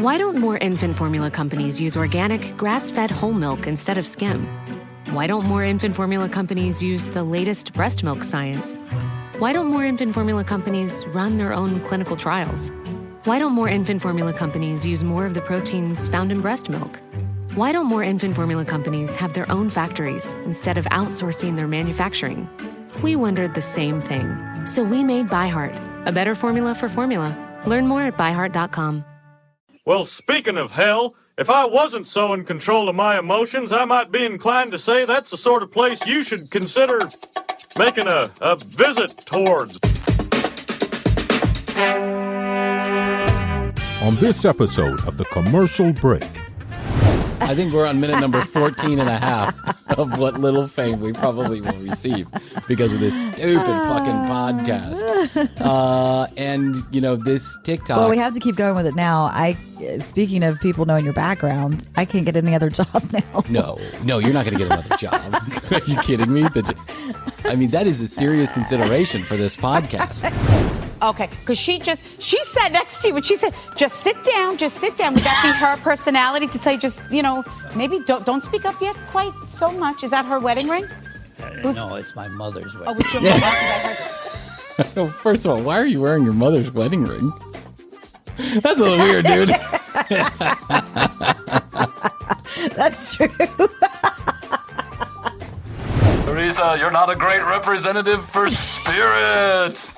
Why don't more infant formula companies use organic, grass-fed whole milk instead of skim? Why don't more infant formula companies use the latest breast milk science? Why don't more infant formula companies run their own clinical trials? Why don't more infant formula companies use more of the proteins found in breast milk? Why don't more infant formula companies have their own factories instead of outsourcing their manufacturing? We wondered the same thing. So we made ByHeart, a better formula for formula. Learn more at byheart.com. Well, speaking of hell, if I wasn't so in control of my emotions, I might be inclined to say that's the sort of place you should consider making a visit towards. On this episode of The Commercial Break. I think we're on minute number 14 and a half of what little fame we probably will receive because of this stupid fucking podcast. And, you know, this TikTok. Well, we have to keep going with it now. Speaking of people knowing your background, I can't get any other job now. No, you're not going to get another job. Are you kidding me? I mean, that is a serious consideration for this podcast. Okay, because she sat next to you and she said, just sit down. Would that be her personality to tell you just, maybe don't speak up yet quite so much? Is that her wedding ring? No, it's my mother's wedding. Oh, it's your mother. First of all, why are you wearing your mother's wedding ring? That's a little weird, dude. That's true. Teresa, you're not a great representative for spirit.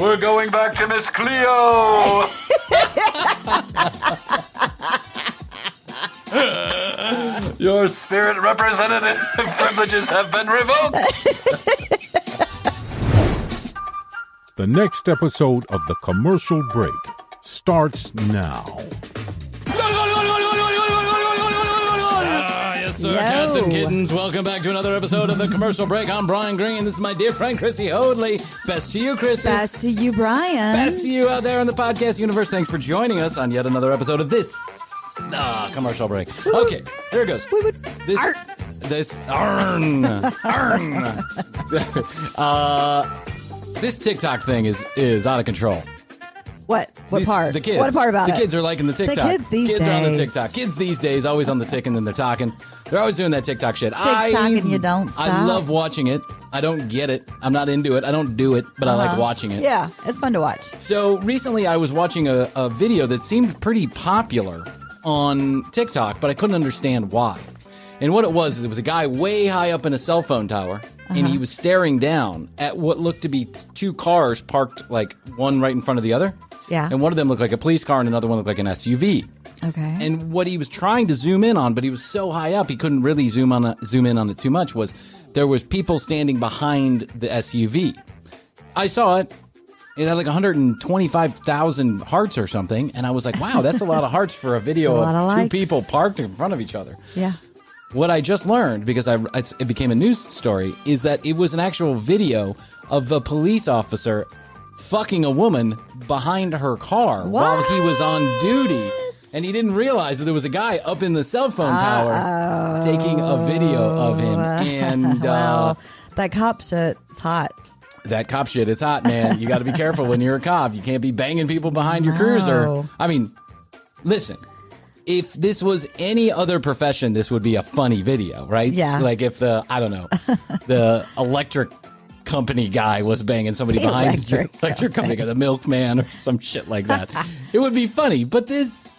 We're going back to Miss Cleo. Your spirit representative privileges have been revoked. The next episode of The Commercial Break starts now. Yes, sir. Cats and kittens, welcome back to another episode of The Commercial Break. I'm Bryan Green. This is my dear friend, Krissy Hoadley. Best to you, Krissy. Best to you, Bryan. Best to you out there in the podcast universe. Thanks for joining us on yet another episode of this Commercial Break. Okay, here it goes. This TikTok thing is out of control. What part? The kids. What part about it? it? The kids are liking the TikTok. The kids these days. Kids are on the TikTok. Kids these days, always on the tick and then they're talking. They're always doing that TikTok shit. TikTok and you don't stop. I love watching it. I don't get it. I'm not into it. I don't do it, but I like watching it. Yeah, it's fun to watch. So recently I was watching a video that seemed pretty popular on TikTok, but I couldn't understand why. And what it was a guy way high up in a cell phone tower, and he was staring down at what looked to be two cars parked, like one right in front of the other. Yeah. And one of them looked like a police car and another one looked like an SUV. Okay. And what he was trying to zoom in on, but he was so high up he couldn't really zoom in on it too much, was there was people standing behind the SUV. I saw it. It had like 125,000 hearts or something, and I was like, wow, that's a lot of hearts for a video of two people parked in front of each other. Yeah. What I just learned, because it became a news story, is that it was an actual video of a police officer fucking a woman behind her car while he was on duty. And he didn't realize that there was a guy up in the cell phone tower taking a video of him. And well, that cop shit is hot. That cop shit is hot, man. You got to be careful when you're a cop. You can't be banging people behind your cruiser. I mean, listen. If this was any other profession, this would be a funny video, right? Yeah. Like if the electric company guy was banging somebody behind the electric company guy, the milkman or some shit like that. It would be funny. But this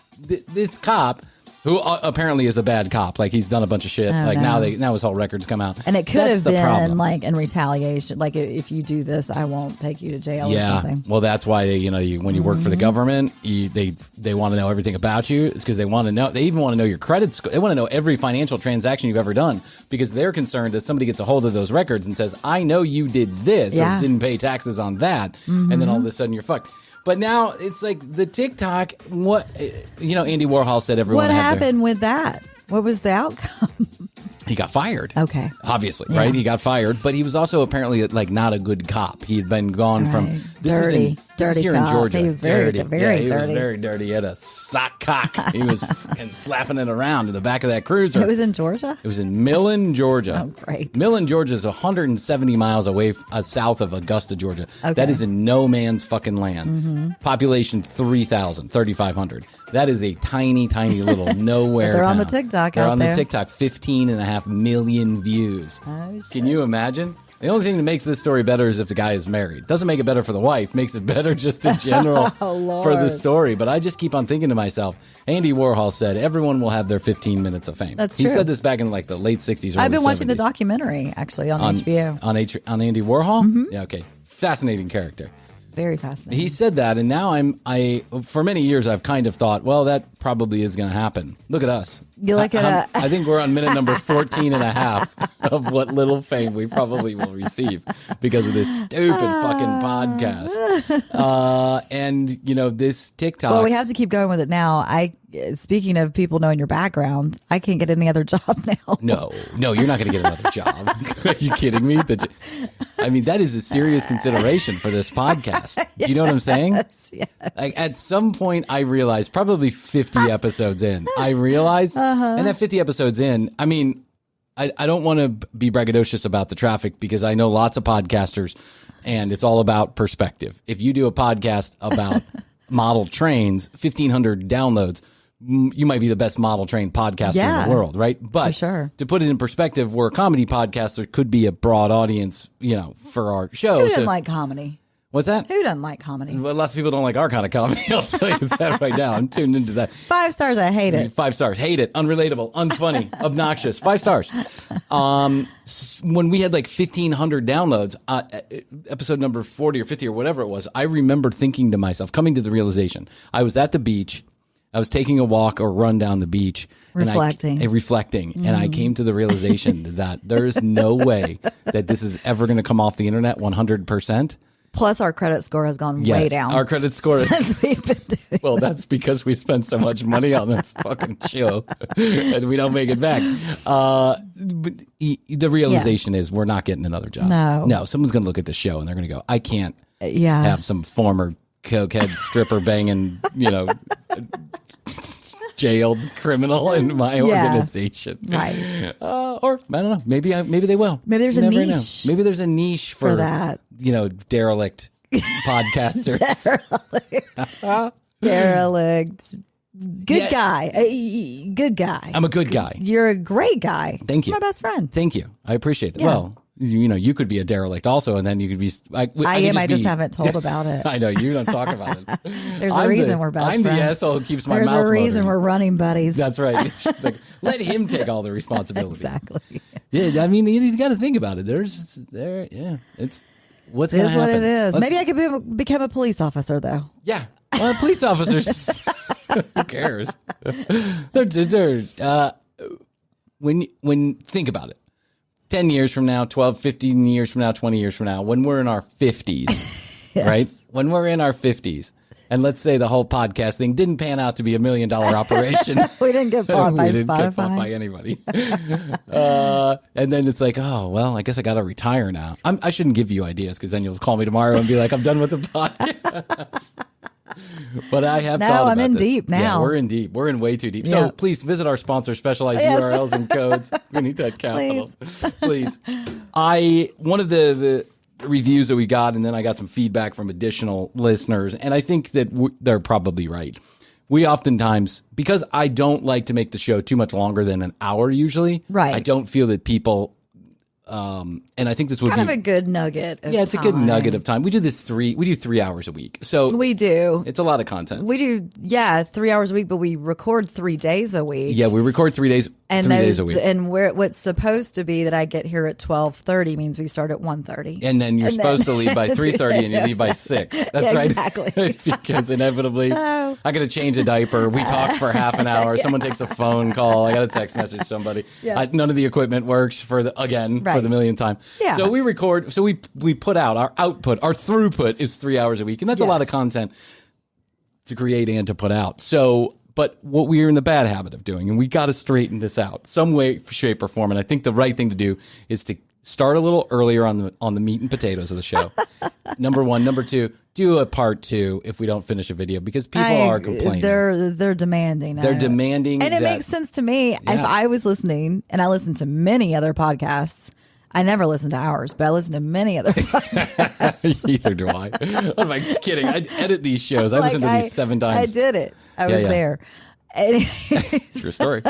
cop, who apparently is a bad cop, like he's done a bunch of shit. Now his whole record's come out. And it could have been problem. like in retaliation, like if you do this, I won't take you to jail or something. Well, that's why when you work for the government, they want to know everything about you. It's because they want to know. They even want to know your credit score. They want to know every financial transaction you've ever done because they're concerned that somebody gets a hold of those records and says, "I know you did this or didn't pay taxes on that," and then all of a sudden you're fucked. But now it's like the TikTok, Andy Warhol said everyone What had happened with that? What was the outcome? He got fired. Okay. Obviously, Yeah. right? He got fired, but he was also apparently like not a good cop. He had been gone from dirty here cop. in Georgia. He was very dirty. very He dirty. was very dirty. He had a sock cock. He was fucking slapping it around in the back of that cruiser. It was in Georgia? It was in Millen, Georgia. Oh, great. Millen, Georgia is 170 miles away south of Augusta, Georgia. Okay. That is in no man's fucking land. Mm-hmm. Population 3,500. That is a tiny, tiny little nowhere They're on town. the TikTok They're out on there. the TikTok. 15.5 million views. Oh, shit. Can you imagine? The only thing that makes this story better is if the guy is married. Doesn't make it better for the wife. Makes it better just in general Oh, for the Lord. story. But I just keep on thinking to myself, Andy Warhol said, everyone will have their 15 minutes of fame. That's He true. said this back in like the late 60s, I've been watching the 70s. documentary, actually, on HBO. On Andy Warhol? Mm-hmm. Yeah, okay. Fascinating character. Very fascinating. He said that, and now for many years I've kind of thought, well, that probably is going to happen. Look at us. You look at I think we're on minute number 14 and a half of what little fame we probably will receive because of this stupid fucking podcast. And, you know, this TikTok. Well, we have to keep going with it now. Speaking of people knowing your background, I can't get any other job now. No, you're not going to get another job. Are you kidding me? I mean, that is a serious consideration for this podcast. Do you know what I'm saying? Yes. Like at some point, I realized, probably 50 episodes in, I realized, and at 50 episodes in, I mean, I don't want to be braggadocious about the traffic because I know lots of podcasters, and it's all about perspective. If you do a podcast about model trains, 1,500 downloads, you might be the best model train podcaster in the world, right? But for sure. To put it in perspective, we're a comedy podcast. There could be a broad audience, you know, for our show. Who doesn't like comedy? What's that? Who doesn't like comedy? Well, lots of people don't like our kind of comedy. I'll tell you that right now. I'm tuned into that. 5 stars, I hate it. 5 stars. Hate it. Unrelatable. Unfunny. Obnoxious. 5 stars. When we had like 1,500 downloads, episode number 40 or 50 or whatever it was, I remember thinking to myself, coming to the realization, I was at the beach. I was taking a walk or run down the beach. Reflecting. And I came to the realization that there is no way that this is ever going to come off the internet 100%. Plus, our credit score has gone way down. Our credit score is... since we've been doing Well, that's because we spend so much money on this fucking show and we don't make it back. But the realization is we're not getting another job. No, someone's going to look at the show and they're going to go, I can't have some former cokehead stripper banging, you know, jailed criminal in my organization. Right. Or, I don't know, maybe they will. Maybe there's a You never niche. know. Maybe there's a niche for that. You know, derelict podcasters. Derelict. Good guy. Good guy. I'm a good guy. You're a great guy. Thank you. You're my best friend. Thank you. I appreciate that. Yeah. Well, you know, you could be a derelict also, and then you could be. I just haven't told about it. I know you don't talk about it. There's a reason we're best I'm friends. the asshole who keeps my There's mouth. a reason motoring. we're running buddies. That's right. It's like, let him take all the responsibility. Exactly. Yeah, I mean, you got to think about it. Yeah, it's what's It going is to what happen. it is. Maybe I could become a police officer, though. Yeah. Well, police officers. Who cares? When think about it. 10 years from now, 12, 15 years from now, 20 years from now, when we're in our 50s, Yes. right? When we're in our 50s, and let's say the whole podcast thing didn't pan out to be $1 million operation. We didn't get bought by We didn't Spotify. get bought by anybody. And then it's like, oh, well, I guess I got to retire now. I shouldn't give you ideas because then you'll call me tomorrow and be like, I'm done with the podcast. But I have No, thought about I'm in this. deep now. Yeah, we're in deep. We're in way too deep. Yeah. So please visit our sponsor, Specialized Yes. URLs and Codes. We need that capital. Please. One of the reviews that we got, and then I got some feedback from additional listeners, and I think that they're probably right. We oftentimes, because I don't like to make the show too much longer than an hour usually, Right. I don't feel that people... and I think this would Kind be of a good nugget of it's a good time. nugget of time. We do 3 hours a week. So We do. it's a lot of content. We do, 3 hours a week, but we record 3 days a week. Yeah, we record 3 days, And 3 days a week. And what's supposed to be that I get here at 12:30 means we start at 1:30. And then you're supposed to leave by 3:30 and you leave by 6. That's Yeah, right. exactly. Because inevitably, I got to change a diaper. We talk for half an hour. Someone takes a phone call. I got to text message somebody. Yeah. None of the equipment works for the Right. millionth time. Yeah. So we record. So we put out our output. Our throughput is 3 hours a week, and that's a lot of content to create and to put out. So But what we are in the bad habit of doing, and we got to straighten this out some way, shape, or form. And I think the right thing to do is to start a little earlier on the meat and potatoes of the show. Number one. Number two, do a part 2 if we don't finish a video, because people are complaining. They're demanding. They're demanding. And it makes sense to me. If I was listening, and I listen to many other podcasts, I never listen to ours, but I listen to many other podcasts. Either do I. I'm like, kidding. I edit these shows. I listen to these 7 times. I did it. I was there. True story.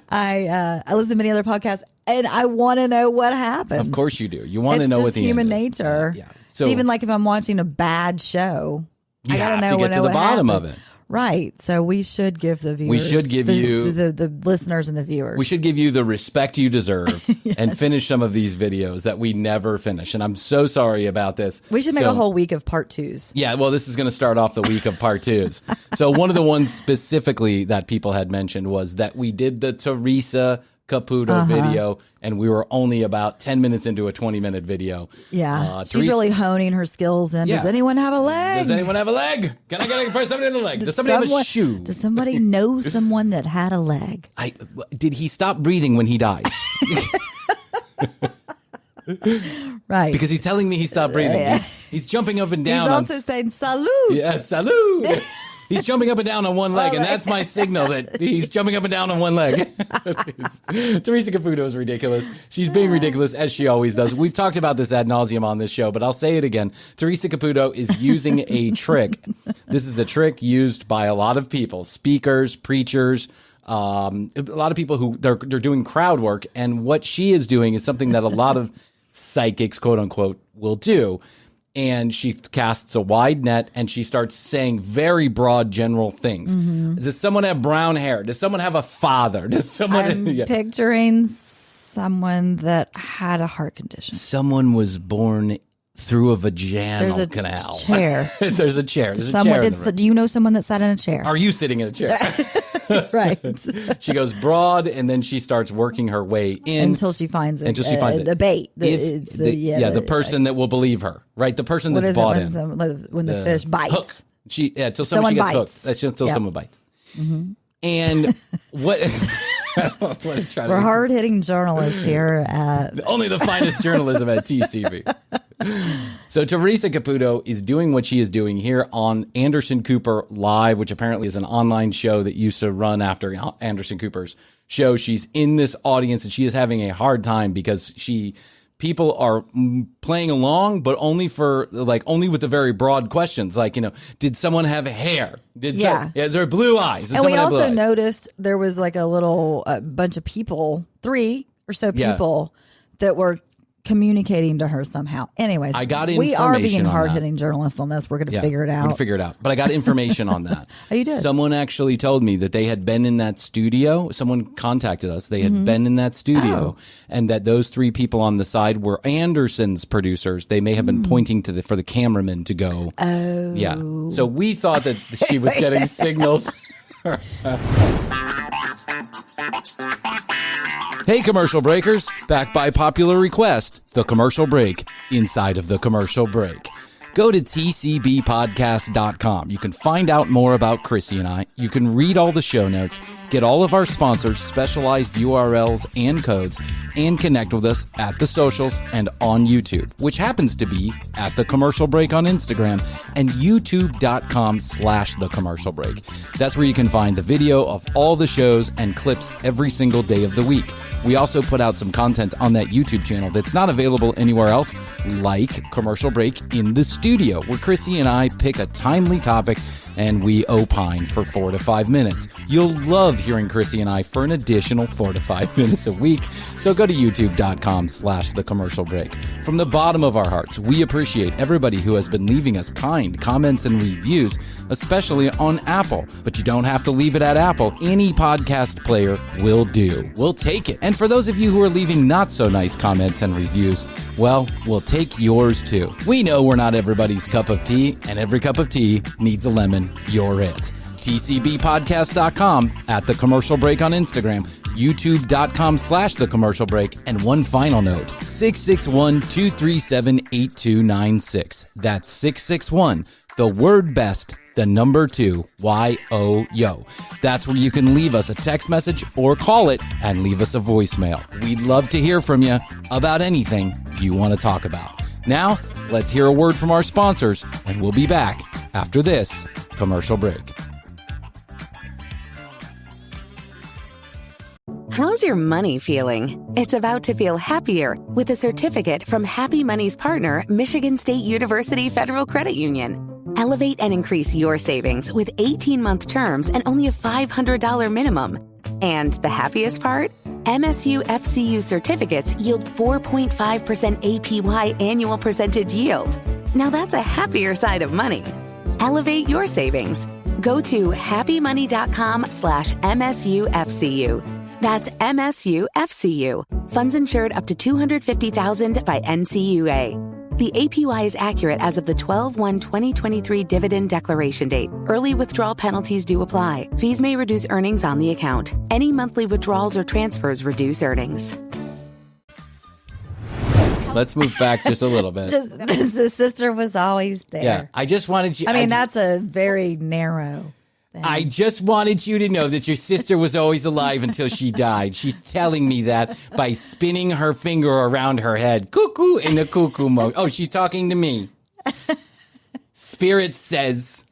I listen to many other podcasts, and I want to know what happened. Of course you do. You want to know what the human end is. nature. Yeah. So, it's even like if I'm watching a bad show, I gotta know to get to the bottom of it. Right. So we should give the viewers. We should give you the listeners and the viewers. We should give you the respect you deserve and finish some of these videos that we never finish. And I'm so sorry about this. We should make a whole week of part 2s. Yeah. Well, this is going to start off the week of part 2s. So one of the ones specifically that people had mentioned was that we did the Teresa Caputo video, and we were only about 10 minutes into a 20-minute video. Yeah. She's really honing her skills in. Does anyone have a leg? Does anyone have a leg? Can I get somebody in the leg? Does somebody have a shoe? Does somebody know someone that had a leg? Did he stop breathing when he died? Right. Because he's telling me he stopped breathing. He's jumping up and down. He's also saying salute. Yeah, salute. He's jumping up and down on one leg, and that's my signal that he's jumping up and down on one leg. Teresa Caputo is ridiculous. She's being ridiculous, as she always does. We've talked about this ad nauseum on this show, but I'll say it again. Teresa Caputo is using a trick. This is a trick used by a lot of people, speakers, preachers, a lot of people who they're doing crowd work, and what she is doing is something that a lot of psychics, quote unquote, will do. And she casts a wide net, and she starts saying very broad, general things. Mm-hmm. Does someone have brown hair? Does someone have a father? Does someone? I'm picturing someone that had a heart condition. Someone was born through a vaginal canal. Chair. There's a chair. There's someone, a chair in the room. Do you know someone that sat in a chair? Are you sitting in a chair? Right. She goes broad, and then she starts working her way in until she finds a bait. The person that will believe her, right? The person that's bought in. When the fish bites. Till someone gets hooked. That's until someone bites. Mm-hmm. And what? We're hard-hitting journalists here at only the finest journalism at TCB. So Teresa Caputo is doing what she is doing here on Anderson Cooper Live, which apparently is an online show that used to run after Anderson Cooper's show. She's in this audience, and she is having a hard time because people are playing along, but only with the very broad questions. Like, did someone have hair? Is there blue eyes? And we also noticed there was like a little bunch of people, 3 or so people that were communicating to her somehow. Anyways, I got information. We are being on hard-hitting journalists on this. We're going to figure it out. We're going to figure it out. But I got information on that. Oh, you did? Someone actually told me that they had been in that studio. Someone contacted us. They had been in that studio, and that those 3 people on the side were Anderson's producers. They may have been pointing to for the cameraman to go. Oh. Yeah. So we thought that she was getting signals. Hey, commercial breakers. Back by popular request, the commercial break inside of the commercial break. Go to tcbpodcast.com. You can find out more about Krissy and I. You can read all the show notes, get all of our sponsors' specialized URLs and codes, and connect with us at the socials and on YouTube, which happens to be at The Commercial Break on Instagram and youtube.com/The Commercial Break. That's where you can find the video of all the shows and clips every single day of the week. We also put out some content on that YouTube channel that's not available anywhere else, like Commercial Break in the Studio, where Krissy and I pick a timely topic and we opine for 4 to 5 minutes. You'll love hearing Krissy and I for an additional 4 to 5 minutes a week. So go to youtube.com/The Commercial Break. From the bottom of our hearts, we appreciate everybody who has been leaving us kind comments and reviews, especially on Apple. But you don't have to leave it at Apple. Any podcast player will do. We'll take it. And for those of you who are leaving not so nice comments and reviews, well, we'll take yours too. We know we're not everybody's cup of tea, and every cup of tea needs a lemon. You're it. tcbpodcast.com, at The Commercial Break on Instagram, youtube.com/The Commercial Break, and one final note, 661-237-8296. That's 661, the word best, the number 2, YOYO. That's where you can leave us a text message or call it and leave us a voicemail. We'd love to hear from you about anything you want to talk about. Now, let's hear a word from our sponsors, and we'll be back after this commercial break. How's your money feeling? It's about to feel happier with a certificate from Happy Money's partner, Michigan State University Federal Credit Union. Elevate and increase your savings with 18-month terms and only a $500 minimum. And the happiest part? MSU FCU certificates yield 4.5% APY annual percentage yield. Now that's a happier side of money. Elevate your savings. Go to happymoney.com/MSUFCU. That's MSUFCU. Funds insured up to $250,000 by NCUA. The APY is accurate as of the 12/1/2023 dividend declaration date. Early withdrawal penalties do apply. Fees may reduce earnings on the account. Any monthly withdrawals or transfers reduce earnings. Let's move back just a little bit. The sister was always there. Yeah, I just wanted you... I mean, that's a very narrow... I just wanted you to know that your sister was always alive until she died. She's telling me that by spinning her finger around her head. Cuckoo in the cuckoo mode. Oh, she's talking to me. Spirit says.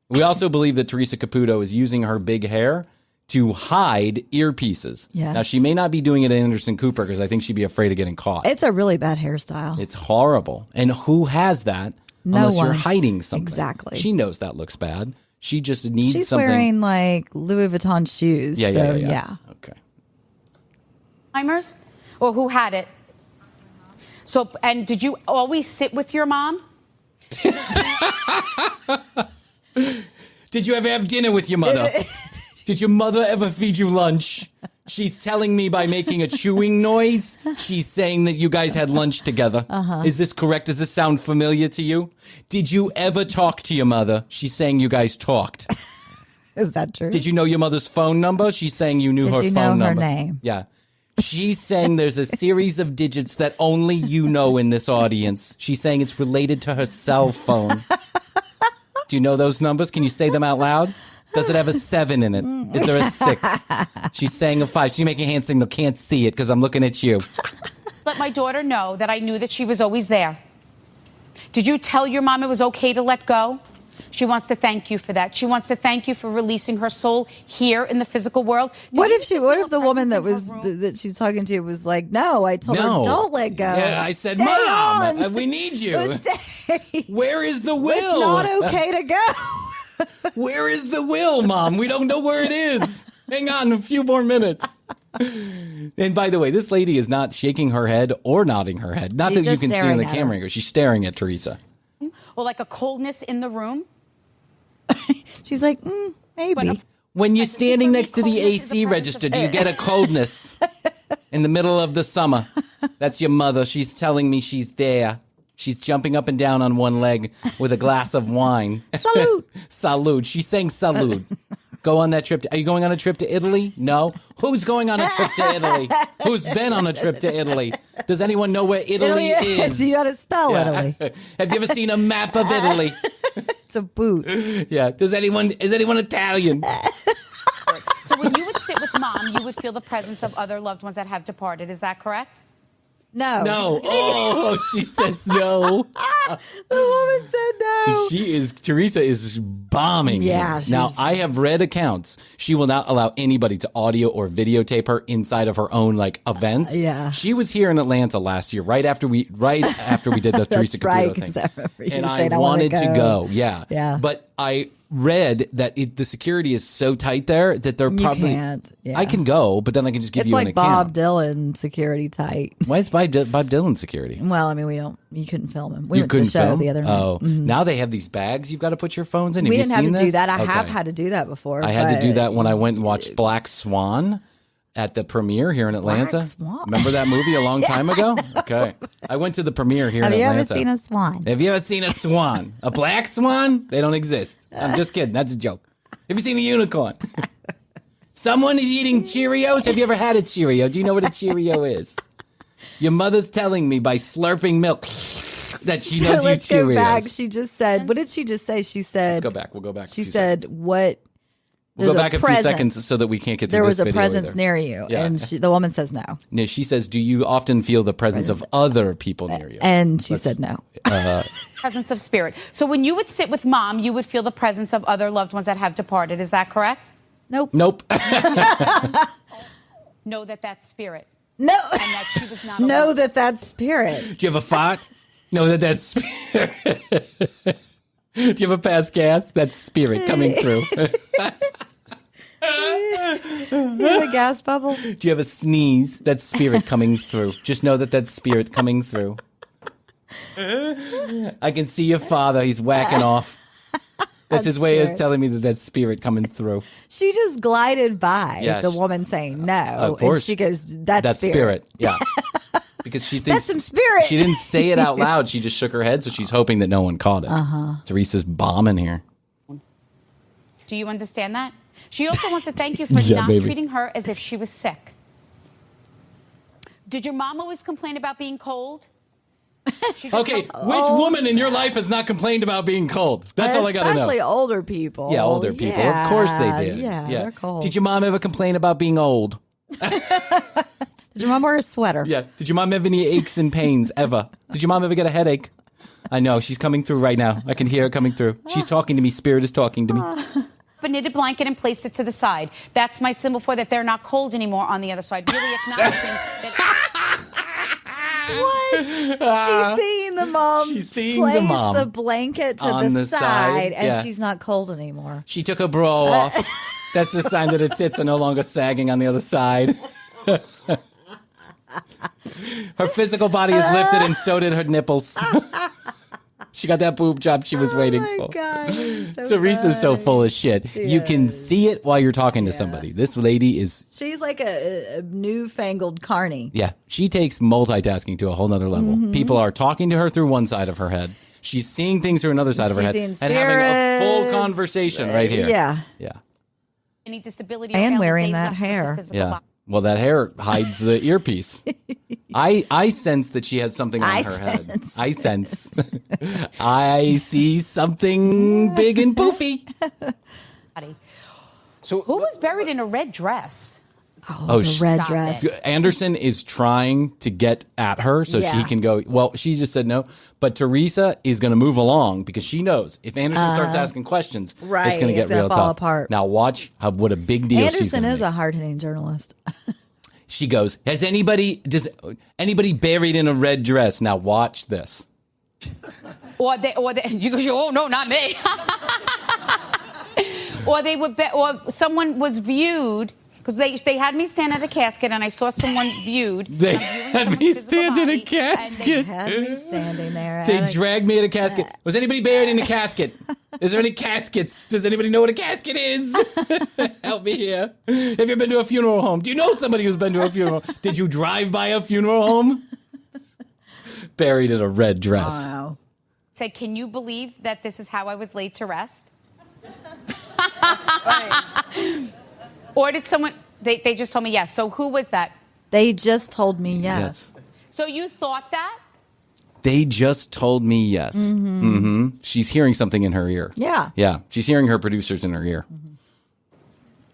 We also believe that Teresa Caputo is using her big hair to hide earpieces. Yes. Now, she may not be doing it at Anderson Cooper because I think she'd be afraid of getting caught. It's a really bad hairstyle. It's horrible. And who has that unless you're hiding something? Exactly. She knows that looks bad. She just needs She's something. She's wearing like Louis Vuitton shoes. Yeah. Okay. Timers? Or who had it? So, and did you always sit with your mom? Did you ever have dinner with your mother? Did your mother ever feed you lunch? She's telling me by making a chewing noise, she's saying that you guys had lunch together. Uh-huh. Is this correct? Does this sound familiar to you? Did you ever talk to your mother? She's saying you guys talked. Is that true? Did you know your mother's phone number? She's saying you knew her phone number. Did you know her name? Yeah. She's saying there's a series of digits that only you know in this audience. She's saying it's related to her cell phone. Do you know those numbers? Can you say them out loud? Does it have a 7 in it? Is there a 6? She's saying a 5. She's making a hand signal. Can't see it because I'm looking at you. Let my daughter know that I knew that she was always there. Did you tell your mom it was okay to let go? She wants to thank you for that. She wants to thank you for releasing her soul here in the physical world. What if the woman that she's talking to was like, no, I told her don't let go. Yeah, I said, Stay Mom, on. we need you. Stay. Where is the will? It's not okay to go. Where is the will, Mom? We don't know where it is. Hang on a few more minutes. And by the way, this lady is not shaking her head or nodding her head. Not that you can see in the camera angle. She's staring at Teresa. Or like a coldness in the room. She's like, maybe. When you're standing next to the AC register, do you get a coldness in the middle of the summer? That's your mother. She's telling me she's there. She's jumping up and down on one leg with a glass of wine. Salute. Salute. She's saying salute. Go on that trip. Are you going on a trip to Italy? No. Who's going on a trip to Italy? Who's been on a trip to Italy? Does anyone know where Italy is? You got to spell Italy. Have you ever seen a map of Italy? It's a boot. Yeah. Is anyone Italian? So when you would sit with Mom, you would feel the presence of other loved ones that have departed. Is that correct? No. No. Oh, she says no. The woman said no. Teresa is bombing. Yeah. Now, I have read accounts. She will not allow anybody to audio or videotape her inside of her own events. Yeah. She was here in Atlanta last year, right after we did the Teresa Caputo thing. I remember you and saying, I wanted to go. Yeah. But I read that the security is so tight there that they're probably... You can't. Yeah. I can go, but then I can just give you an account. It's like Bob Dylan security tight. Why is Bob Dylan security? Well, I mean, you couldn't film him. We You went to couldn't the show film? the other night. Oh, now they have these bags you've got to put your phones in. We Have didn't you have to seen do that. I Okay. have had to do that before. I had to do that when I went and watched Black Swan at the premiere here in Atlanta. Black Swan? Remember that movie a long time ago? Okay. I went to the premiere here in Atlanta. Have you ever seen a swan? Have you ever seen a swan? A black swan? They don't exist. I'm just kidding. That's a joke. Have you seen a unicorn? Someone is eating Cheerios? Have you ever had a Cheerio? Do you know what a Cheerio is? Your mother's telling me by slurping milk. that she knows let's you go back. is. She just said, what did she just say? She said, Let's go back. We'll go back. She said, what? We'll go back a few seconds so that we can't get to there this was a video presence either. near you. Yeah. And the woman says no. No, she says, do you often feel the presence of other people near you? And she said no. Presence of spirit. So when you would sit with mom, you would feel the presence of other loved ones that have departed. Is that correct? Nope. Nope. Know that that's spirit. No. And that she was not Know alone. that that's spirit. Do you have a fart? No, that's spirit. Do you have a past gas? That's spirit coming through. You have a gas bubble? Do you have a sneeze? That's spirit coming through. Just know that that's spirit coming through. I can see your father. He's whacking off. That's his way of telling me that that's spirit coming through. She just glided by Yeah, the woman saying no. Of course. And she goes, that's spirit. Yeah. Because she thinks That's some spirit. She didn't say it out loud. She just shook her head, so she's hoping that no one caught it. Teresa's bombing here. Do you understand that? She also wants to thank you for Yeah, not baby. treating her as if she was sick. Did your mom always complain about being cold? Okay, which woman in your life has not complained about being cold? That's all I got to know. Especially older people. Yeah, older people. Of course they did. Yeah, they're cold. Did your mom ever complain about being old? Did your mom wear a sweater? Yeah. Did your mom have any aches and pains ever? Did your mom ever get a headache? I know. She's coming through right now. I can hear her coming through. She's talking to me. Spirit is talking to me. A knitted blanket and placed it to the side. That's my symbol for that they're not cold anymore on the other side. Really acknowledging that. What? She's seeing the mom She's seeing place the mom the blanket to on the side, and yeah. she's not cold anymore. She took her bra off. That's the sign that her tits are no longer sagging on the other side. Her physical body is lifted, and so did her nipples. She got that boob job she was waiting for. God, so Teresa's so funny. full of shit. She You can is. see it while you're talking to somebody. This lady is, She's like a newfangled carny. yeah, she takes multitasking to a whole nother level. Mm-hmm. People are talking to her through one side of her head. She's seeing things through another side of her She's head seeing and having a full spirits. conversation right here. Yeah. Yeah. Any disability And or wearing they that left with the hair. physical Yeah. body. Well, that hair hides the earpiece. I sense that she has something on her head. I sense. I see something big and poofy. So who was buried in a red dress? Oh, the red stop dress. it. Anderson is trying to get at her so she Yeah. can go. Well, she just said no. But Teresa is going to move along because she knows if Anderson starts asking questions, Right, it's going to it's get gonna real fall tough. apart. Now watch what a big deal she's Anderson going is to a make. hard-hitting journalist. She goes, does anybody buried in a red dress? Now watch this. Or you go, oh no, not me. or someone was viewed because they had me stand at a casket and I saw someone viewed. They I'm viewing had someone's me physical stand in a body, and casket. Had me standing there. They dragged me in a casket. Was anybody buried in a casket? Is there any caskets? Does anybody know what a casket is? Help me here. Have you been to a funeral home? Do you know somebody who's been to a funeral home? Did you drive by a funeral home? Buried in a red dress. Wow. said, can you believe that this is how I was laid to rest? Or did someone, they just told me yes. So who was that? They just told me yes. So you thought that? They just told me yes. Mm-hmm. She's hearing something in her ear. Yeah. Yeah. She's hearing her producers in her ear.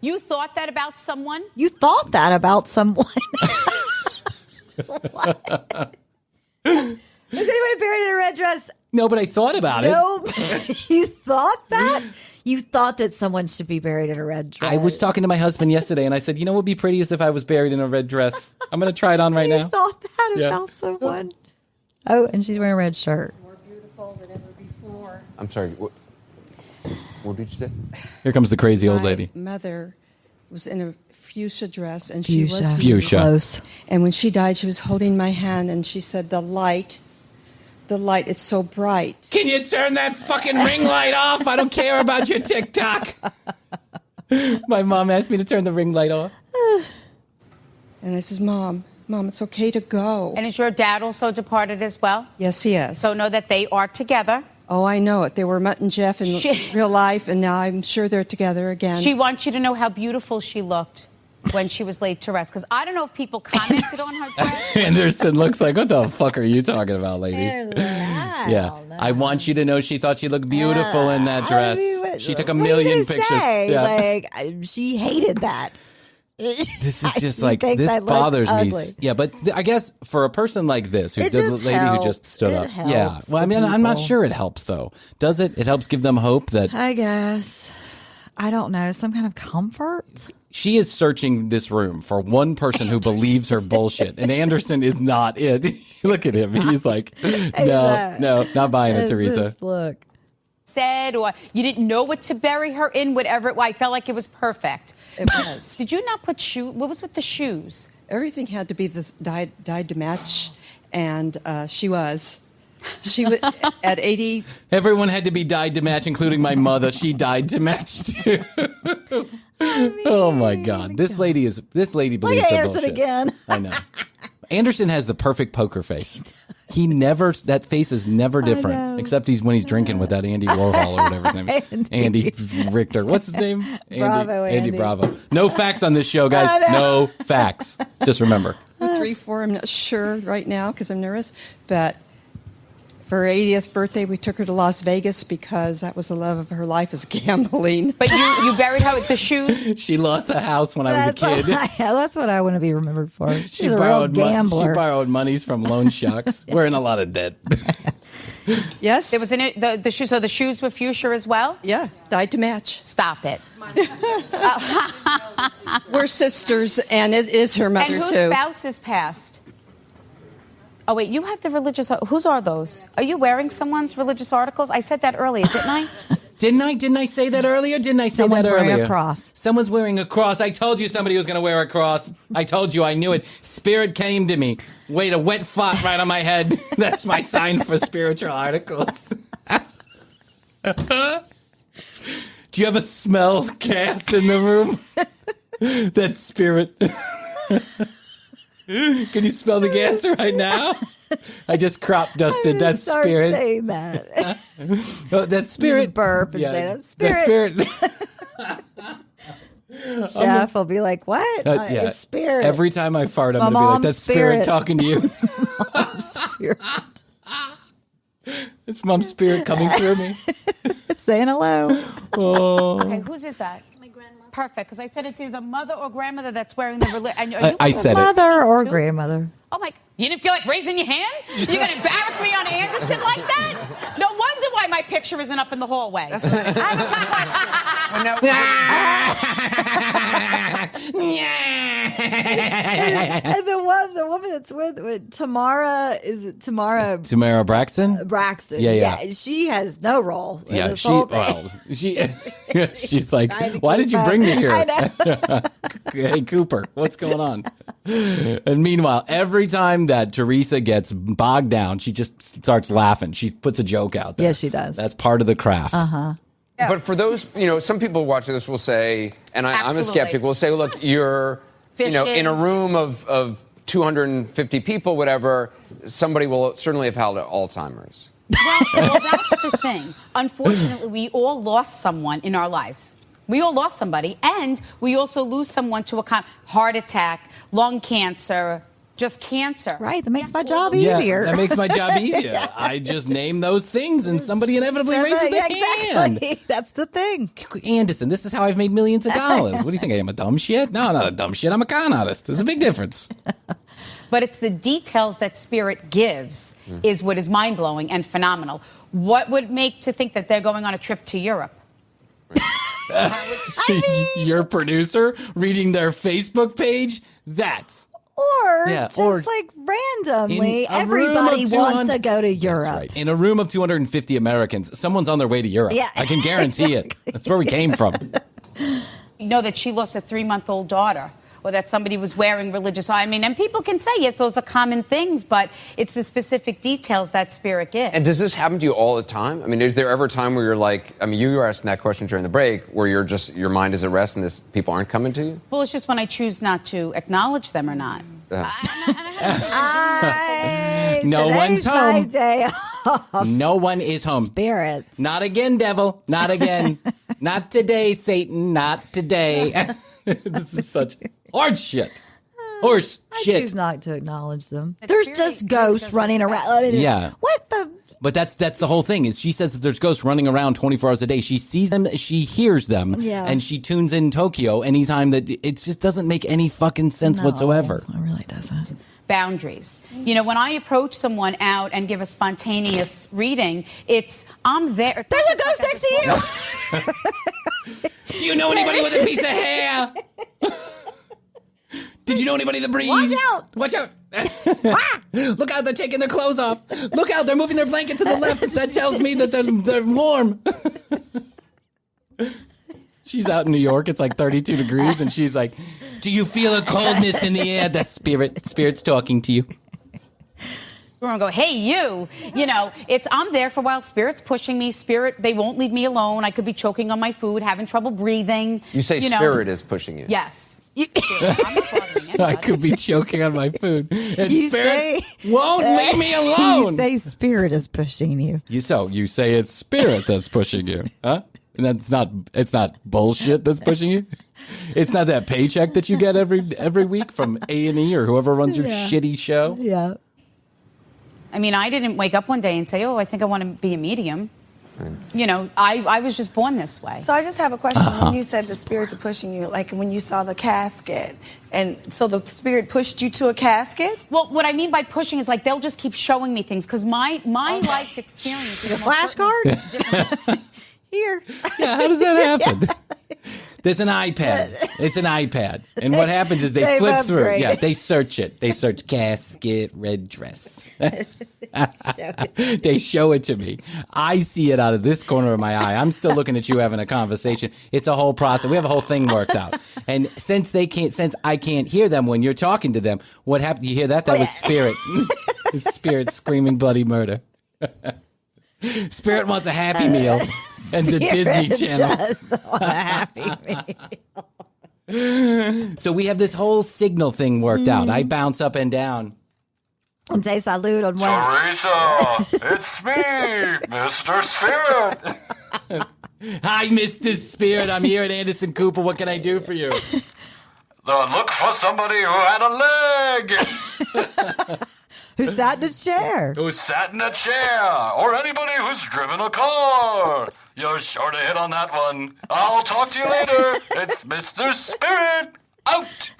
You thought that about someone? You thought that about someone. What? Is anyone buried in a red dress? No, but I thought about it. No, you thought that? You thought that someone should be buried in a red dress. I was talking to my husband yesterday, and I said, you know what would be pretty is if I was buried in a red dress. I'm going to try it on right You now. thought that Yeah. about someone. Oh, and she's wearing a red shirt. More beautiful than ever before. I'm sorry. What did you say? Here comes the crazy old My lady. mother was in a fuchsia dress, and Fuchsia. she was Fuchsia. Close. And when she died, she was holding my hand, and she said, the light, it's so bright. Can you turn that fucking ring light off? I don't care about your TikTok. My mom asked me to turn the ring light off. And I says, Mom, it's okay to go. And is your dad also departed as well? Yes, he is. So know that they are together. Oh, I know it. They were Mutt and Jeff in real life, and now I'm sure they're together again. She wants you to know how beautiful she looked. when she was laid to rest. Because I don't know if people commented on her dress. Anderson looks like, what the fuck are you talking about, lady? Yeah. I want you to know she thought she looked beautiful in that dress. She took a million pictures. Yeah. Like, she hated that. This is just like, this bothers me. Yeah, but I guess for a person like this, the lady who just stood up. Yeah. Well, I mean, I'm not sure it helps, though. Does it? It helps give them hope that. I guess. I don't know. Some kind of comfort? She is searching this room for one person who believes her bullshit, and Anderson is not it. Look at him. He's like, no, not buying it, Teresa. Look. Said, or you didn't know what to bury her in, whatever. I felt like it was perfect. It was. Did you not put shoes? What was with the shoes? Everything had to be this dyed to match, and she was at 80. Everyone had to be dyed to match, including my mother. She dyed to match too. Oh my God, this lady believes her Anderson bullshit again. I know. Anderson has the perfect poker face. That face is never different, except when he's drinking with that Andy Warhol or whatever his name is. Andy Richter. What's his name? Andy Bravo. No facts on this show, guys. No facts. Just remember. 3, 4, I'm not sure right now because I'm nervous, but for her 80th birthday, we took her to Las Vegas because that was the love of her life, is gambling. But you buried her with the shoes? She lost the house when I was a kid. That's what I want to be remembered for. She's a borrowed real gambler. She borrowed monies from loan sharks. We're in a lot of debt. Yes. There was the shoes. So the shoes were fuchsia as well? Yeah, dyed to match. Stop it. We're sisters, and it is her mother, and whose too. spouse is passed? Oh, wait, you have the religious... Whose are those? Are you wearing someone's religious articles? I said that earlier, didn't I? Didn't I say that earlier? Someone's wearing a cross. Someone's wearing a cross. I told you somebody was going to wear a cross. I told you. I knew it. Spirit came to me. Wait, a wet fart right on my head. That's my sign for spiritual articles. Do you have a smell cast in the room? That spirit... Can you smell the gas right now? I just crop dusted that spirit. Saying that. Oh, that spirit. Just burp and say that spirit. That spirit. Jeff will be like, "What? It's spirit." Every time I fart, I'm going to be like, "That's spirit talking to you." It's mom's spirit. It's mom's spirit coming through me, saying hello. Oh. Okay, whose is that? Perfect, because I said it's either mother or grandmother that's wearing the religion. I said mother or grandmother. Oh my! You didn't feel like raising your hand? You're gonna embarrass me on Anderson like that? No wonder why my picture isn't up in the hallway. That's right. And the woman that's with Tamara, is it Tamara? Tamara Braxton. Braxton. Yeah. She has no role. Yeah, she's like, why did you bring me here? I know. Hey, Cooper, what's going on? And meanwhile, every time that Teresa gets bogged down, she just starts laughing. She puts a joke out there. Yes, she does. That's part of the craft. Uh-huh. Yeah. But for those, some people watching this will say, and I'm a skeptic, will say, look, you're, in a room of 250 people, whatever, somebody will certainly have had Alzheimer's. Well, that's the thing. Unfortunately, we all lost someone in our lives. We all lost somebody, and we also lose someone to a heart attack, lung cancer, just cancer. Right, that makes my job easier. That makes my job easier. Yeah. I just name those things, and somebody inevitably raises their hand. Exactly. That's the thing. Anderson, this is how I've made millions of dollars. What do you think? I am a dumb shit? No, I'm not a dumb shit. I'm a con artist. There's a big difference. But it's the details that Spirit gives is what is mind-blowing and phenomenal. What would make to think that they're going on a trip to Europe? Your producer reading their Facebook page? That's... Or like randomly, everybody wants to go to Europe. That's right. In a room of 250 Americans, someone's on their way to Europe. Yeah, I can guarantee it. That's where we came from. You know that she lost a 3-month-old daughter, or that somebody was wearing religious. I mean, and people can say, yes, those are common things, but it's the specific details that Spirit gives. And does this happen to you all the time? I mean, is there ever a time where you're like, you were asking that question during the break, where your mind is at rest and people aren't coming to you? Well, it's just when I choose not to acknowledge them or not. No one's home. My day off. No one is home. Spirits. Not again, devil. Not again. Not today, Satan. Not today. This is such Horse shit. Horse I shit. choose not to acknowledge them. There's just ghosts running around. I mean, yeah. What the? But that's the whole thing. Is she says that there's ghosts running around 24 hours a day. She sees them, she hears them, and she tunes in Tokyo anytime that it just doesn't make any fucking sense whatsoever. It really doesn't. Boundaries. You know, when I approach someone out and give a spontaneous reading, I'm there. There's a ghost next to you. Do you know anybody with a piece of hair? Did you know anybody that breathes? Watch out! Watch out! Look out, they're taking their clothes off. Look out, they're moving their blanket to the left. That tells me that they're warm. She's out in New York. It's like 32 degrees, and she's like, do you feel a coldness in the air? That's Spirit's talking to you. We're going to go, hey, you. You know, I'm there for a while. Spirit's pushing me. Spirit, they won't leave me alone. I could be choking on my food, having trouble breathing. You say Spirit is pushing you. Yes. I could be choking on my food. And Spirit won't leave me alone. You say Spirit is pushing you. You say it's Spirit that's pushing you, huh? And it's not bullshit that's pushing you. It's not that paycheck that you get every week from A&E or whoever runs your shitty show. Yeah. I mean, I didn't wake up one day and say, I think I want to be a medium. You know, I was just born this way. So I just have a question. When you said the spirits are pushing you, like when you saw the casket, and so the spirit pushed you to a casket? Well, what I mean by pushing is like they'll just keep showing me things because my life experience is a flashcard? Here. Yeah, how does that happen? There's an iPad. It's an iPad. And what happens is they flip through. Yeah, they search it. They search casket, red dress. They show it to me. I see it out of this corner of my eye. I'm still looking at you having a conversation. It's a whole process. We have a whole thing worked out. And since I can't hear them when you're talking to them, what happened? You hear that? That was Spirit. Spirit screaming bloody murder. Spirit wants a Happy Meal. And the Disney Channel. Does want a Happy Meal. So we have this whole signal thing worked out. I bounce up and down. And say salute on one. Teresa, it's me, Mr. Spirit. Hi, Mr. Spirit. I'm here at Anderson Cooper. What can I do for you? Look for somebody who had a leg. Who sat in a chair. Who sat in a chair. Or anybody who's driven a car. You're sure to hit on that one. I'll talk to you later. It's Mr. Spirit. Out.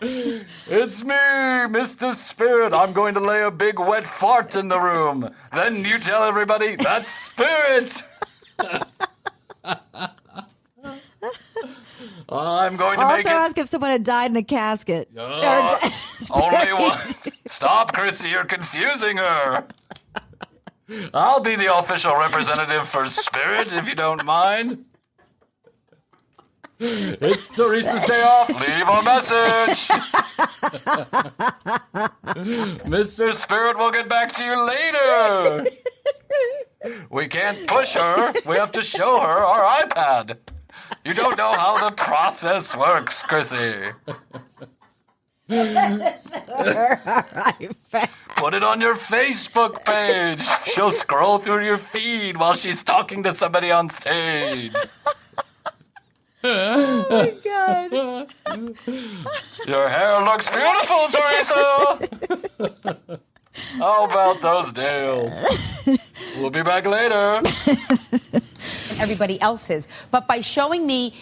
It's me, Mr. Spirit. I'm going to lay a big wet fart in the room. Then you tell everybody, that's Spirit. I'm going to make it... Also ask if someone had died in a casket. Only one. Stop, Krissy. You're confusing her. I'll be the official representative for Spirit, if you don't mind. It's Teresa's day off. Leave a message. Mr. Spirit will get back to you later. We can't push her. We have to show her our iPad. You don't know how the process works, Krissy. Put it on your Facebook page. She'll scroll through your feed while she's talking to somebody on stage. Oh my God. Your hair looks beautiful, Teresa. How about those nails? We'll be back later. Everybody else's. But by showing me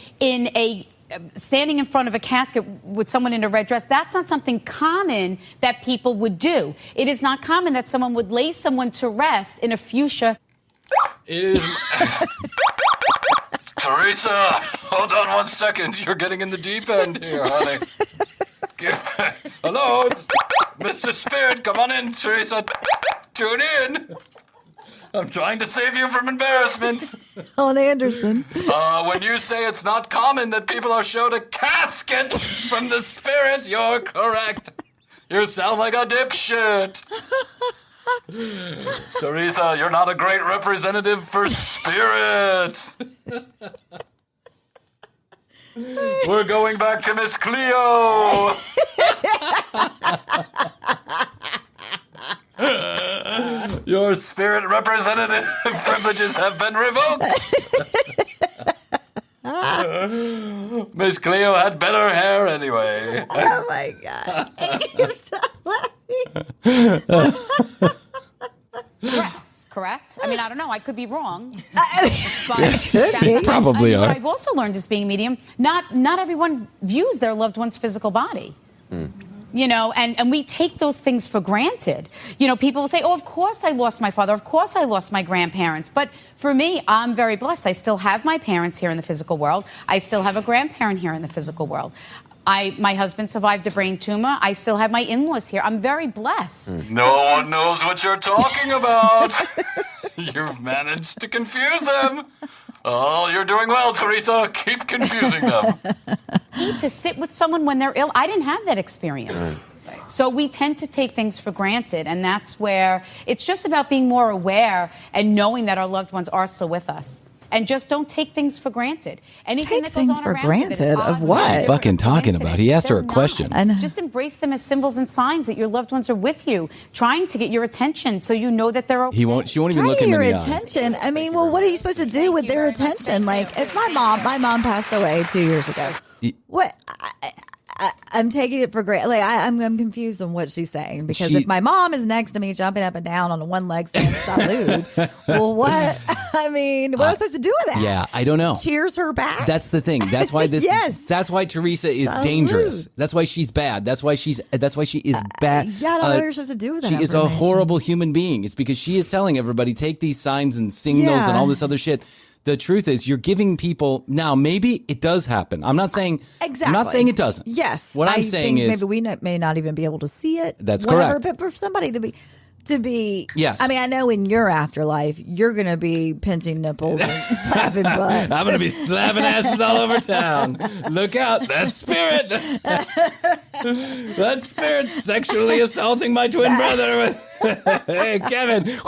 standing in front of a casket with someone in a red dress, that's not something common that people would do. It is not common that someone would lay someone to rest in a fuchsia. It is... Teresa, hold on 1 second. You're getting in the deep end here, honey. Hello, Mr. Spirit, come on in, Teresa. Tune in. I'm trying to save you from embarrassment. On Anderson. When you say it's not common that people are showed a casket from the Spirit, you're correct. You sound like a dipshit. Teresa, you're not a great representative for Spirit. We're going back to Miss Cleo. Your Spirit representative privileges have been revoked. Miss Cleo had better hair anyway. Oh my God. Dress, correct? I mean, I don't know. I could be wrong. Probably are. What I've also learned as being a medium, not everyone views their loved one's physical body. You know, and we take those things for granted. You know, people will say, oh, of course I lost my father. Of course I lost my grandparents. But for me, I'm very blessed. I still have my parents here in the physical world. I still have a grandparent here in the physical world. My husband survived a brain tumor. I still have my in-laws here. I'm very blessed. No one knows what you're talking about. You've managed to confuse them. Oh, you're doing well, Teresa. Keep confusing them. To sit with someone when they're ill, I didn't have that experience. So we tend to take things for granted, and that's where it's just about being more aware and knowing that our loved ones are still with us. And just don't take things for granted. Anything Take that goes things on for around granted you that is of odd, what? She's fucking talking about. He asked her a question. Just embrace them as symbols and signs that your loved ones are with you, trying to get your attention so you know that they're okay. She won't even look him in the eye. Attention. I mean, well, what are you supposed to do with their attention? Like, if my mom passed away 2 years ago. What? I'm taking it for granted. Like, I'm confused on what she's saying, because if my mom is next to me jumping up and down on one leg saying salute, well, what? I mean, what am I supposed to do with that? Yeah, I don't know. Cheers her back? That's the thing. That's why this. Yes. That's why Teresa is Salute. dangerous. That's why she's bad. That's why she is bad. Yeah, I don't know what you're supposed to do with that. She is a horrible human being. It's because she is telling everybody, take these signs and signals and all this other shit. The truth is, you're giving people now. Maybe it does happen. I'm not saying exactly. I'm not saying it doesn't. Yes, what I'm saying is maybe we may not even be able to see it. That's correct. correct. But for somebody to be, yes. I mean, I know in your afterlife, you're going to be pinching nipples and slapping butts. I'm going to be slapping asses all over town. Look out, that spirit! That spirit's sexually assaulting my twin brother. Hey, Kevin,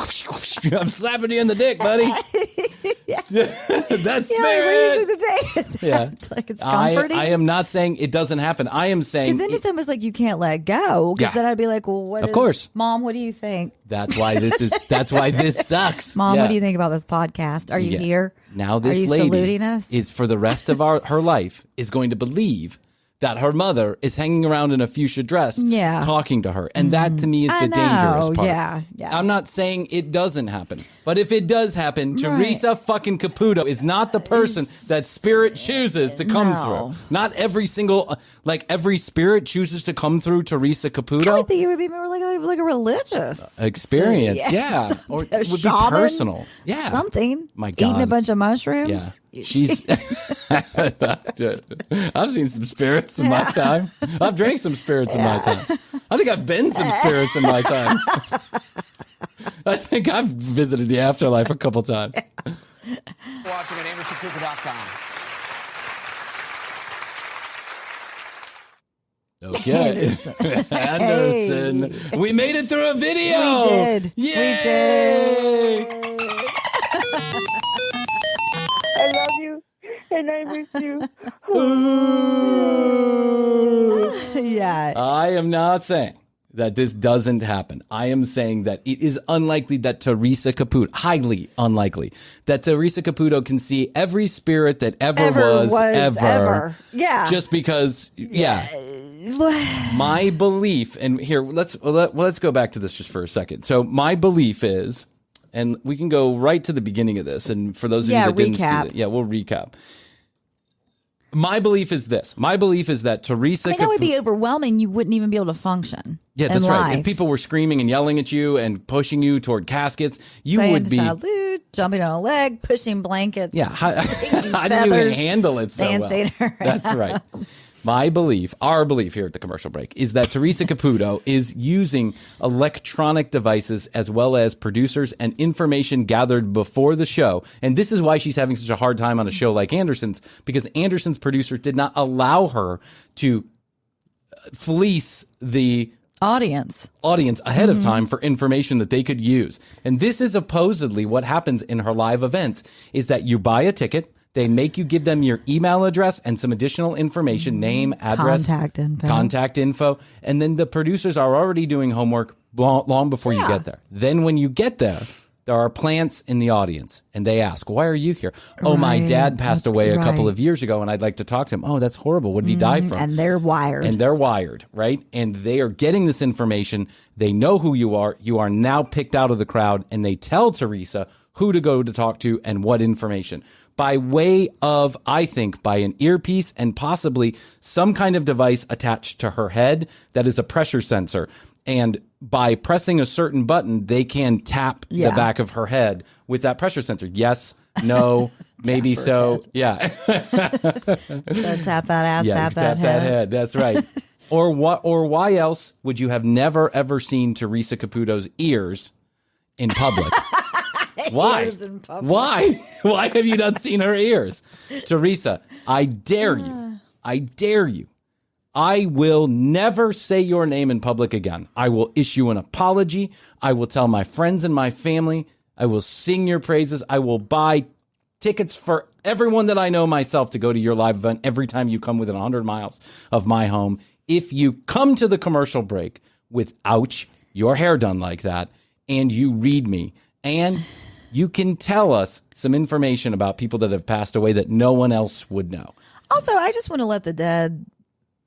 I'm slapping you in the dick, buddy. That spirit. Like, what are you supposed to take? Yeah, like it's comforting. I am not saying it doesn't happen. I am saying because then it's almost like you can't let go. Because then I'd be like, well, of course, Mom, what do you think? That's why this sucks. Mom, what do you think about this podcast? Are you here? Now this are you lady saluting us? is for the rest of her life is going to believe that her mother is hanging around in a fuchsia dress talking to her. And that to me is the dangerous part. Yeah. I'm not saying it doesn't happen. But if it does happen, Teresa fucking Caputo is not the person that spirit chooses to come through. Not every single, every spirit chooses to come through Teresa Caputo. I would think it would be more like a religious experience. Yeah. Or it would be personal. Yeah. Something. My God. Eating a bunch of mushrooms. Yeah. She's. I've seen some spirits in my time. I've drank some spirits in my time. I think I've been some spirits in my time. I think I've visited the afterlife a couple times. Watching at AndersonCooper.com. Okay. Anderson. We made it through a video. We did. Yay! We did. I love you. And I miss you. Yeah. I am not saying that this doesn't happen. I am saying that it is unlikely that Teresa Caputo, highly unlikely, that Teresa Caputo can see every spirit that ever was ever. Yeah. Just because, my belief, and here, let's go back to this just for a second. So my belief is, and we can go right to the beginning of this, and for those of you that didn't see it, we'll recap. My belief is this. My belief is that Teresa... that would be overwhelming. You wouldn't even be able to function. Yeah, that's right. If people were screaming and yelling at you and pushing you toward caskets, you would be... Salute, jumping on a leg, pushing blankets. Yeah, how do you even handle it so well? That's right. My belief, our belief here at the commercial break, is that Teresa Caputo is using electronic devices as well as producers and information gathered before the show. And this is why she's having such a hard time on a show like Anderson's, because Anderson's producers did not allow her to fleece the audience ahead of time for information that they could use. And this is supposedly what happens in her live events, is that you buy a ticket. They make you give them your email address and some additional information, name, address, contact info. And then the producers are already doing homework long before you get there. Then when you get there, There are plants in the audience, and they ask, why are you here? Oh, my dad passed away a couple of years ago, and I'd like to talk to him. Oh, that's horrible. What did he die from? And they're wired. Right? And they are getting this information. They know who you are. You are now picked out of the crowd, and they tell Teresa who to go to talk to and what information. By way of, I think, by an earpiece and possibly some kind of device attached to her head that is a pressure sensor. And by pressing a certain button, they can tap the back of her head with that pressure sensor. Yes, no, maybe so. Yeah. So tap that ass, tap that head. That's right. Or what? Or why else would you have never, ever seen Teresa Caputo's ears in public? Why? Why? Why have you not seen her ears? Teresa, I dare you. I dare you. I will never say your name in public again. I will issue an apology. I will tell my friends and my family. I will sing your praises. I will buy tickets for everyone that I know myself to go to your live event every time you come within 100 miles of my home. If you come to the commercial break without your hair done like that and you read me and you can tell us some information about people that have passed away that no one else would know. Also, I just want to let the dead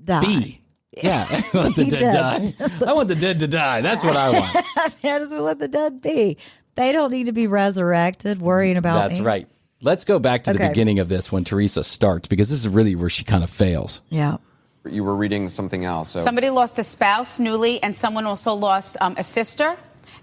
die. Yeah, I want the dead die. I want the dead to die. That's what I want. I just want to let the dead be. They don't need to be resurrected worrying about That's me. right. Let's go back to the beginning of this when Teresa starts, because this is really where she kind of fails. Yeah. You were reading something else. So. Somebody lost a spouse newly, and someone also lost a sister.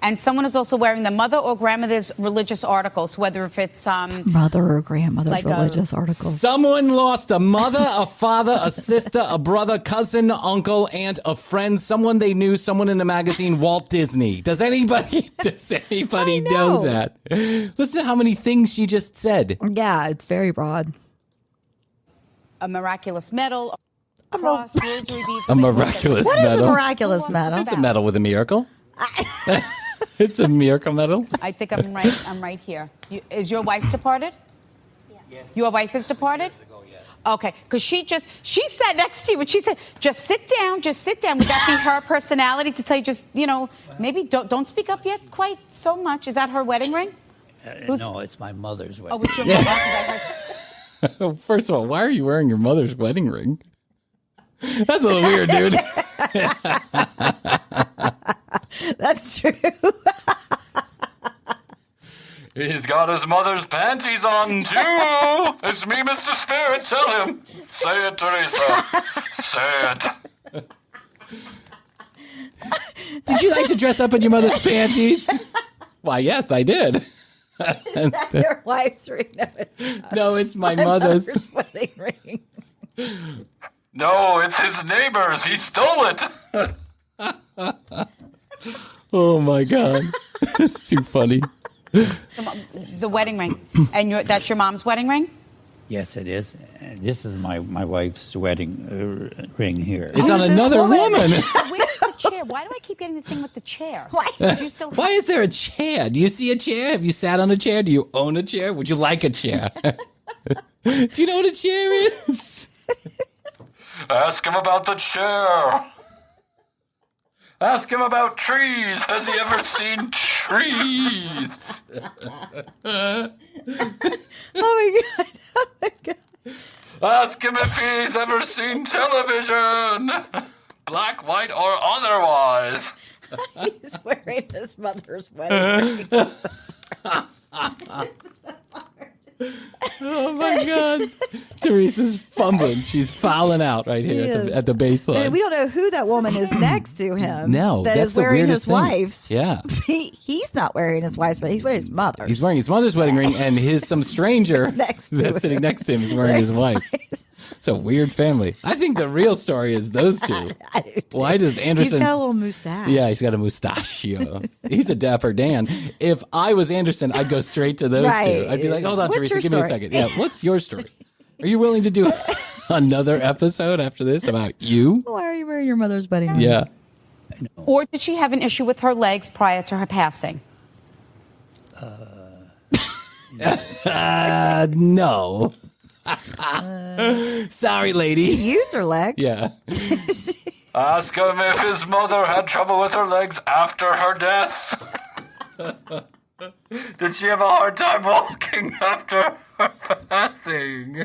And someone is also wearing the mother or grandmother's religious articles, whether if it's... mother or grandmother's like religious articles. Someone lost a mother, a father, a sister, a brother, cousin, uncle, aunt, a friend, someone they knew, someone in the magazine, Walt Disney. Does anybody know that? Listen to how many things she just said. Yeah, it's very broad. A miraculous medal. A cross, a miraculous What medal. is a miraculous medal? It's a medal with a miracle. It's a miracle medal. I think I'm right. I'm right here. Is your wife departed? Yes. Your wife is departed? Okay, because she sat next to you, but she said, just sit down. Would that be her personality to tell you maybe don't speak up yet quite so much? Is that her wedding ring? No, it's my mother's wedding. Oh, it's your mother. First of all, why are you wearing your mother's wedding ring? That's a little weird, dude. That's true. He's got his mother's panties on, too. It's me, Mr. Spirit. Tell him. Say it, Teresa. Say it. Did you like to dress up in your mother's panties? Why, yes, I did. Is that your wife's ring? No, it's my mother's wedding ring. No, it's his neighbor's. He stole it. Oh, my God. It's too funny. The wedding ring. And that's your mom's wedding ring? Yes, it is. And this is my wife's wedding ring here. It's on another woman. Where's the chair? Why do I keep getting the thing with the chair? Why is there a chair? Do you see a chair? Have you sat on a chair? Do you own a chair? Would you like a chair? Do you know what a chair is? Ask him about the chair. Ask him about trees. Has he ever seen trees? Oh my God. Ask him if he's ever seen television. Black, white, or otherwise. He's wearing his mother's wedding ring. Oh my God. Teresa's fumbling. She's fouling out right here at the baseline. And we don't know who that woman is next to him. No, that that's is wearing his thing. wife's. Yeah. He's not wearing his wife's, but he's wearing his mother's. He's wearing his mother's wedding ring, and some stranger that's sitting next to him is wearing his wife's. It's a weird family. I think the real story is those two. I do too. Why does Anderson... He's got a little mustache. Yeah, he's got a mustachio. He's a dapper Dan. If I was Anderson, I'd go straight to those two. I'd be like, hold on, What's Teresa, your give me a story? second. Yeah, what's your story? Are you willing to do another episode after this about you? Why are you wearing your mother's wedding ring? Yeah. Or did she have an issue with her legs prior to her passing? No. Sorry, lady. She used her legs. Yeah. Ask him if his mother had trouble with her legs after her death. Did she have a hard time walking after her passing?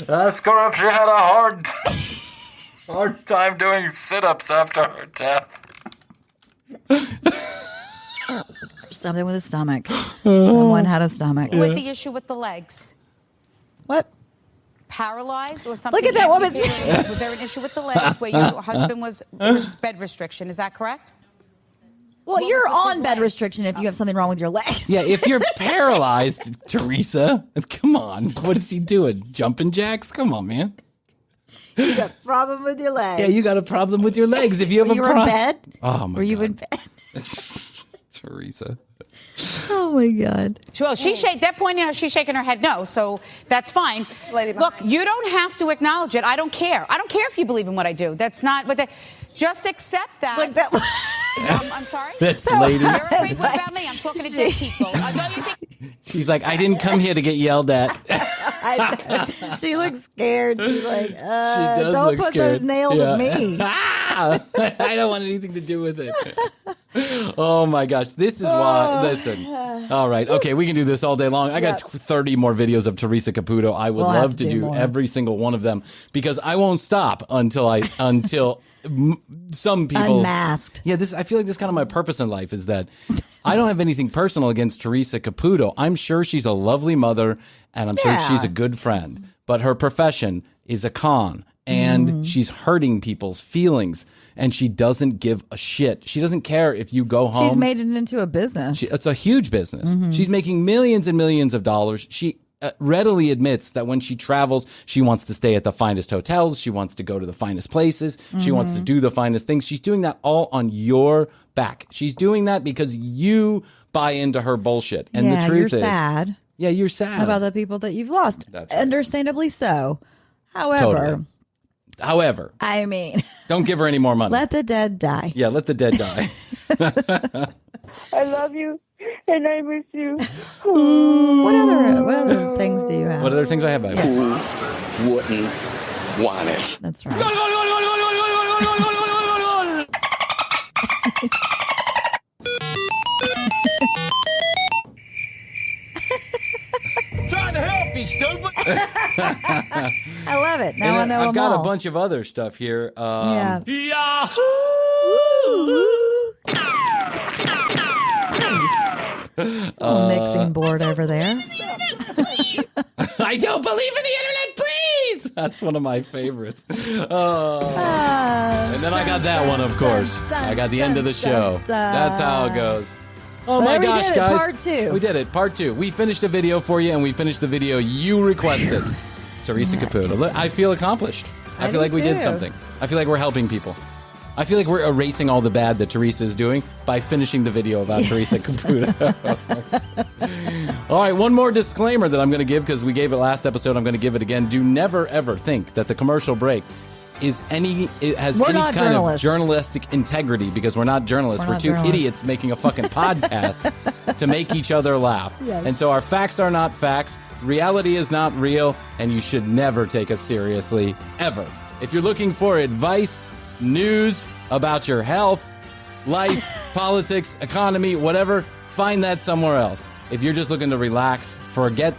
Ask her if she had a hard time doing sit-ups after her death. Something with a stomach. Someone had a stomach. With the issue with the legs. What? Paralyzed or something? Look at that woman's Was there an issue with the legs where your husband was bed restriction? Is that correct? Well, you're on bed restriction if you have something wrong with your legs. Yeah, if you're paralyzed, Teresa, come on. What is he doing? Jumping jacks? Come on, man. You got a problem with your legs. Yeah, you got a problem with your legs. If you have Were you in bed? Oh, my God. Were you in bed? Teresa. Oh, my God. Well, they're pointing out she's shaking her head no, so that's fine. Look, you don't have to acknowledge it. I don't care. I don't care if you believe in what I do. That's not what just accept that. Like that. I'm sorry? This lady. You're afraid what about me? I'm talking to dead people. Don't you think? She's like, I didn't come here to get yelled at. She looks scared. She's like, does don't look put scared. those nails in me. I don't want anything to do with it. Oh, my gosh. This is why. Listen. All right. Okay, we can do this all day long. I got 30 more videos of Teresa Caputo. I would love to do every single one of them because I won't stop until some people unmasked. Yeah, I feel like this is kind of my purpose in life is that I don't have anything personal against Teresa Caputo. I'm sure she's a lovely mother and I'm sure she's a good friend, but her profession is a con and she's hurting people's feelings and she doesn't give a shit. She doesn't care if you go home. She's made it into a business. It's a huge business. She's making millions and millions of dollars. She readily admits that when she travels, she wants to stay at the finest hotels. She wants to go to the finest places. She wants to do the finest things. She's doing that all on your back. She's doing that because you buy into her bullshit. And the truth is, sad. Yeah, you're sad about the people that you've lost. That's right. Understandably so. However, I mean, don't give her any more money. Let the dead die. Yeah, let the dead die. I love you and I miss you. What other things do you have? What other things I have? Who wouldn't want it? That's right. Trying to help you, stupid. I love it. Now I know I've got all. a bunch of other stuff here. Yeah. Yahoo! Little mixing board over there. I don't believe in the internet, please. That's one of my favorites. And then I got that one, of course. I got the end of the show. That's how it goes. Oh my gosh, guys. Part 2. We did it. Part 2. We finished a video for you, and we finished the video you requested. Teresa Caputo. I feel accomplished. I feel like we did something. I feel like we're helping people. I feel like we're erasing all the bad that Teresa is doing by finishing the video about Teresa Caputo. All right, one more disclaimer that I'm going to give because we gave it last episode. I'm going to give it again. Do never, ever think that the commercial break has any kind of journalistic integrity because we're not journalists. We're two idiots making a fucking podcast to make each other laugh. Yes. And so our facts are not facts. Reality is not real, and you should never take us seriously, ever. If you're looking for advice, news about your health, life, politics, economy, whatever, find that somewhere else. If you're just looking to relax, forget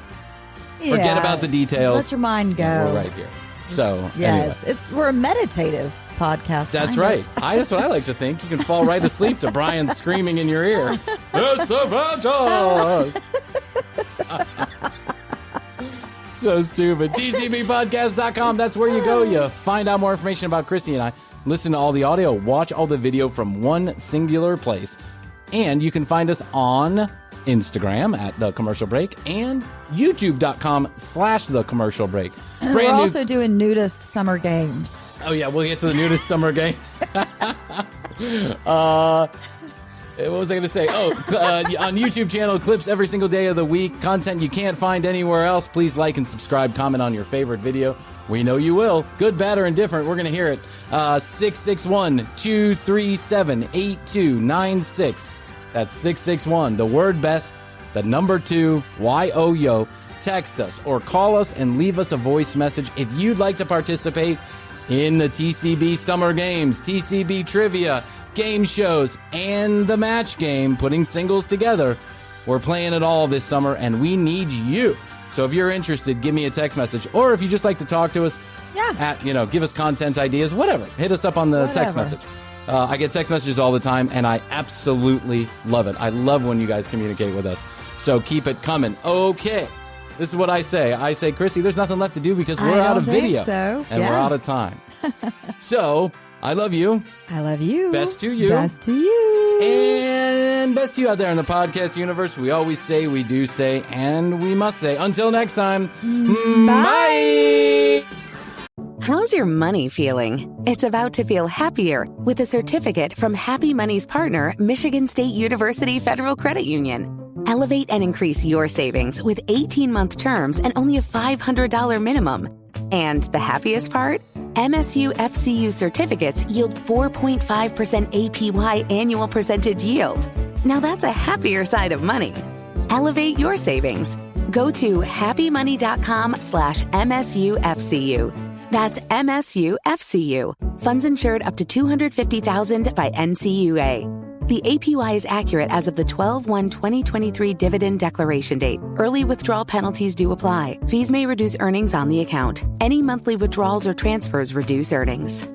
about the details. Let your mind go. We're right here. So, anyway. We're a meditative podcast. That's right. That's what I like to think. You can fall right asleep to Bryan screaming in your ear. It's the Fantas! So stupid. TCBpodcast.com. That's where you go. You find out more information about Krissy and I. Listen to all the audio. Watch all the video from one singular place. And you can find us on Instagram at The Commercial Break and YouTube.com/The Commercial Break. We're also doing nudist summer games. Oh, yeah. We'll get to the nudist summer games. What was I going to say? On YouTube channel, clips every single day of the week. Content you can't find anywhere else. Please like and subscribe. Comment on your favorite video. We know you will. Good, bad, or indifferent. We're going to hear it. 661-237-8296. That's 661. The word best, the number 2, YOYO. Text us or call us and leave us a voice message. If you'd like to participate, in the TCB Summer Games, TCB Trivia, game shows, and the match game, putting singles together. We're playing it all this summer, and we need you. So if you're interested, give me a text message. Or if you just like to talk to us, give us content ideas, whatever. Hit us up on the text message. I get text messages all the time, and I absolutely love it. I love when you guys communicate with us. So keep it coming. Okay. This is what I say. I say, Krissy, there's nothing left to do because we're out of video. And we're out of time. So, I love you. I love you. Best to you. Best to you. And best to you out there in the podcast universe. We always say, we do say, and we must say. Until next time, bye. How's your money feeling? It's about to feel happier with a certificate from Happy Money's partner, Michigan State University Federal Credit Union. Elevate and increase your savings with 18-month terms and only a $500 minimum. And the happiest part? MSU FCU certificates yield 4.5% APY annual percentage yield. Now that's a happier side of money. Elevate your savings. Go to happymoney.com/MSUFCU. That's MSUFCU. Funds insured up to $250,000 by NCUA. The APY is accurate as of the 12/1/2023 dividend declaration date. Early withdrawal penalties do apply. Fees may reduce earnings on the account. Any monthly withdrawals or transfers reduce earnings.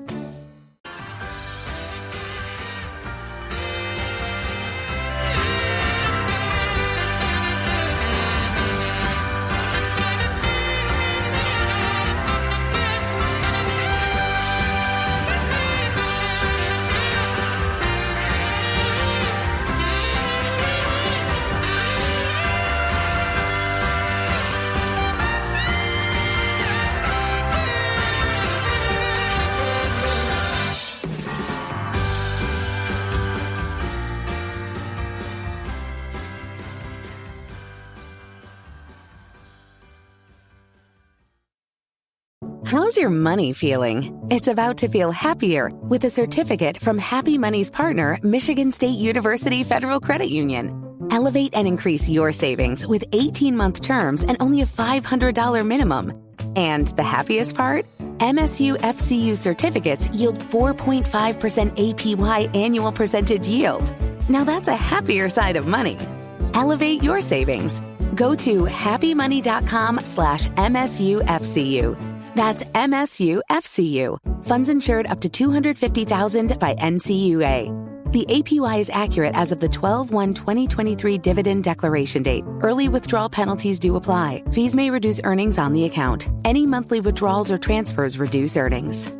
How's your money feeling? It's about to feel happier with a certificate from Happy Money's partner, Michigan State University Federal Credit Union. Elevate and increase your savings with 18-month terms and only a $500 minimum. And the happiest part? MSU FCU certificates yield 4.5% APY annual percentage yield. Now that's a happier side of money. Elevate your savings. Go to happymoney.com/MSUFCU. That's MSUFCU. Funds insured up to $250,000 by NCUA. The APY is accurate as of the 12/1/2023 dividend declaration date. Early withdrawal penalties do apply. Fees may reduce earnings on the account. Any monthly withdrawals or transfers reduce earnings.